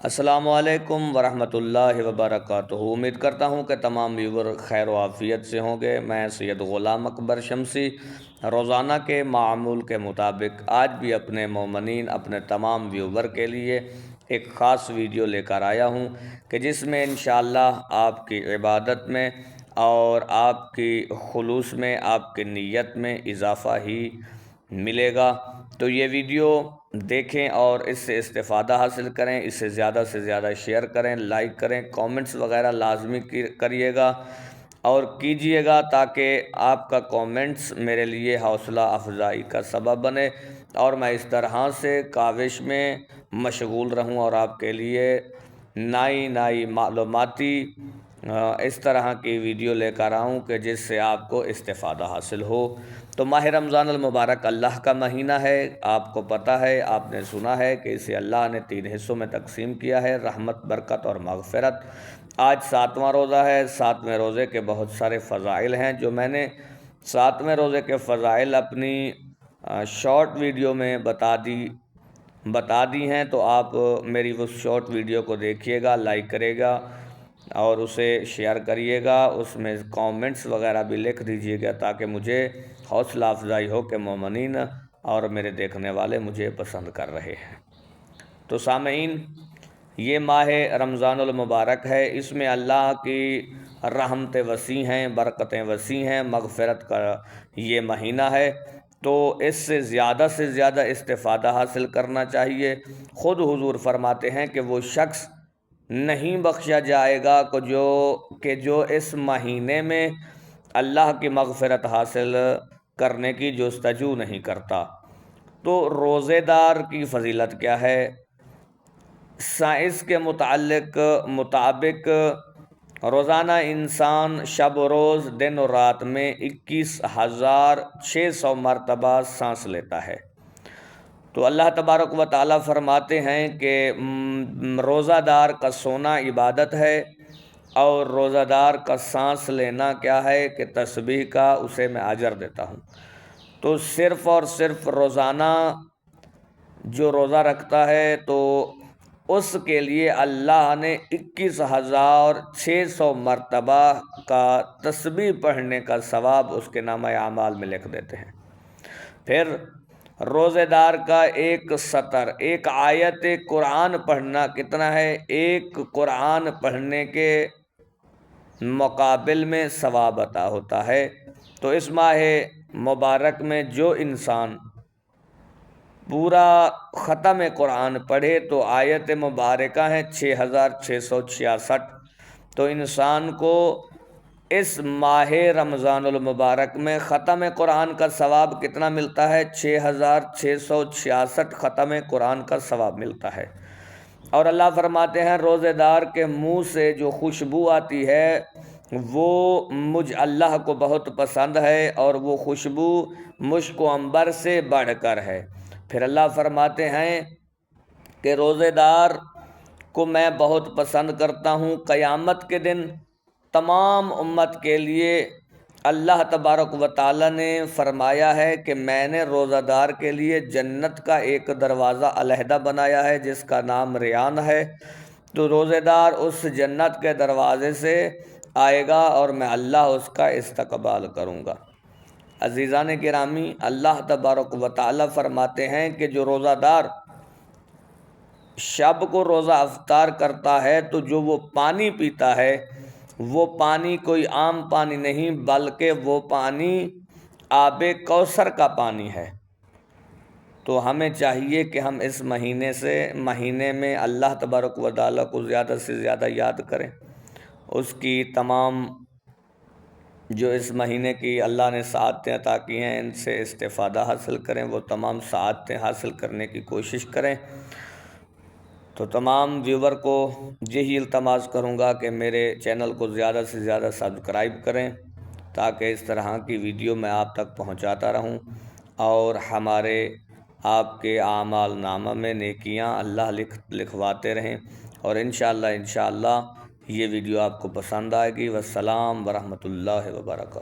السلام علیکم ورحمۃ اللہ وبرکاتہ۔ امید کرتا ہوں کہ تمام ویور خیر و عافیت سے ہوں گے۔ میں سید غلام اکبر شمسی روزانہ کے معمول کے مطابق آج بھی اپنے مومنین، اپنے تمام ویور کے لیے ایک خاص ویڈیو لے کر آیا ہوں کہ جس میں انشاءاللہ آپ کی عبادت میں اور آپ کی خلوص میں، آپ کی نیت میں اضافہ ہی ملے گا۔ تو یہ ویڈیو دیکھیں اور اس سے استفادہ حاصل کریں، اسے زیادہ سے زیادہ شیئر کریں، لائک کریں، کامنٹس وغیرہ لازمی کریے گا اور کیجیے گا تاکہ آپ کا کامنٹس میرے لیے حوصلہ افزائی کا سبب بنے اور میں اس طرح سے کاوش میں مشغول رہوں اور آپ کے لیے نئی معلوماتی اس طرح کی ویڈیو لے کر آؤں کہ جس سے آپ کو استفادہ حاصل ہو۔ تو ماہ رمضان المبارک اللہ کا مہینہ ہے، آپ کو پتہ ہے، آپ نے سنا ہے کہ اسے اللہ نے 3 حصوں میں تقسیم کیا ہے: رحمت، برکت اور مغفرت۔ آج 7واں روزہ ہے۔ 7ویں روزے کے بہت سارے فضائل ہیں جو میں نے 7ویں روزے کے فضائل اپنی شارٹ ویڈیو میں بتا دی ہیں، تو آپ میری اس شارٹ ویڈیو کو دیکھیے گا، لائک کرے گا اور اسے شیئر کریے گا، اس میں کامنٹس وغیرہ بھی لکھ دیجیے گا تاکہ مجھے حوصلہ افزائی ہو کہ مومنین اور میرے دیکھنے والے مجھے پسند کر رہے ہیں۔ تو سامعین، یہ ماہ رمضان المبارک ہے، اس میں اللہ کی رحمتیں وسیع ہیں، برکتیں وسیع ہیں، مغفرت کا یہ مہینہ ہے، تو اس سے زیادہ استفادہ حاصل کرنا چاہیے۔ خود حضور فرماتے ہیں کہ وہ شخص نہیں بخشا جائے گا کہ جو اس مہینے میں اللہ کی مغفرت حاصل کرنے کی جستجو نہیں کرتا۔ تو روزے دار کی فضیلت کیا ہے؟ سائنس کے مطابق روزانہ انسان شب و روز، دن و رات میں 21,600 مرتبہ سانس لیتا ہے۔ تو اللہ تبارک و تعالیٰ فرماتے ہیں کہ روزہ دار کا سونا عبادت ہے اور روزہ دار کا سانس لینا کیا ہے کہ تسبیح کا، اسے میں اجر دیتا ہوں۔ تو صرف اور صرف روزانہ جو روزہ رکھتا ہے تو اس کے لیے اللہ نے 21,600 مرتبہ کا تسبیح پڑھنے کا ثواب اس کے نامہ اعمال میں لکھ دیتے ہیں۔ پھر روزے دار کا ایک سطر، ایک آیت قرآن پڑھنا کتنا ہے؟ ایک قرآن پڑھنے کے مقابل میں ثواب عطا ہوتا ہے۔ تو اس ماہ مبارک میں جو انسان پورا ختم قرآن پڑھے تو آیت مبارکہ ہیں 6,666۔ تو انسان کو اس ماہ رمضان المبارک میں ختم قرآن کا ثواب کتنا ملتا ہے؟ 6,666 ختم قرآن کا ثواب ملتا ہے۔ اور اللہ فرماتے ہیں روزے دار کے منہ سے جو خوشبو آتی ہے وہ مجھ اللہ کو بہت پسند ہے اور وہ خوشبو مشک و عنبر سے بڑھ کر ہے۔ پھر اللہ فرماتے ہیں کہ روزے دار کو میں بہت پسند کرتا ہوں۔ قیامت کے دن تمام امت کے لیے اللہ تبارک و تعالیٰ نے فرمایا ہے کہ میں نے روزہ دار کے لیے جنت کا ایک دروازہ علیحدہ بنایا ہے جس کا نام ریان ہے۔ تو روزے دار اس جنت کے دروازے سے آئے گا اور میں اللہ اس کا استقبال کروں گا۔ عزیزان گرامی، اللہ تبارک و تعالیٰ فرماتے ہیں کہ جو روزہ دار شب کو روزہ افطار کرتا ہے تو جو وہ پانی پیتا ہے وہ پانی کوئی عام پانی نہیں بلکہ وہ پانی آب کوثر کا پانی ہے۔ تو ہمیں چاہیے کہ ہم اس مہینے میں اللہ تبارک و تعالیٰ کو زیادہ سے زیادہ یاد کریں، اس کی تمام جو اس مہینے کی اللہ نے سعادتیں عطا کی ہیں ان سے استفادہ حاصل کریں، وہ تمام سعادتیں حاصل کرنے کی کوشش کریں۔ تو تمام ویور کو یہی التماس کروں گا کہ میرے چینل کو زیادہ سے زیادہ سبسکرائب کریں تاکہ اس طرح کی ویڈیو میں آپ تک پہنچاتا رہوں اور ہمارے آپ کے اعمال نامہ میں نیکیاں اللہ لکھواتے رہیں۔ اور انشاءاللہ یہ ویڈیو آپ کو پسند آئے گی۔ والسلام ورحمۃ اللہ وبرکاتہ۔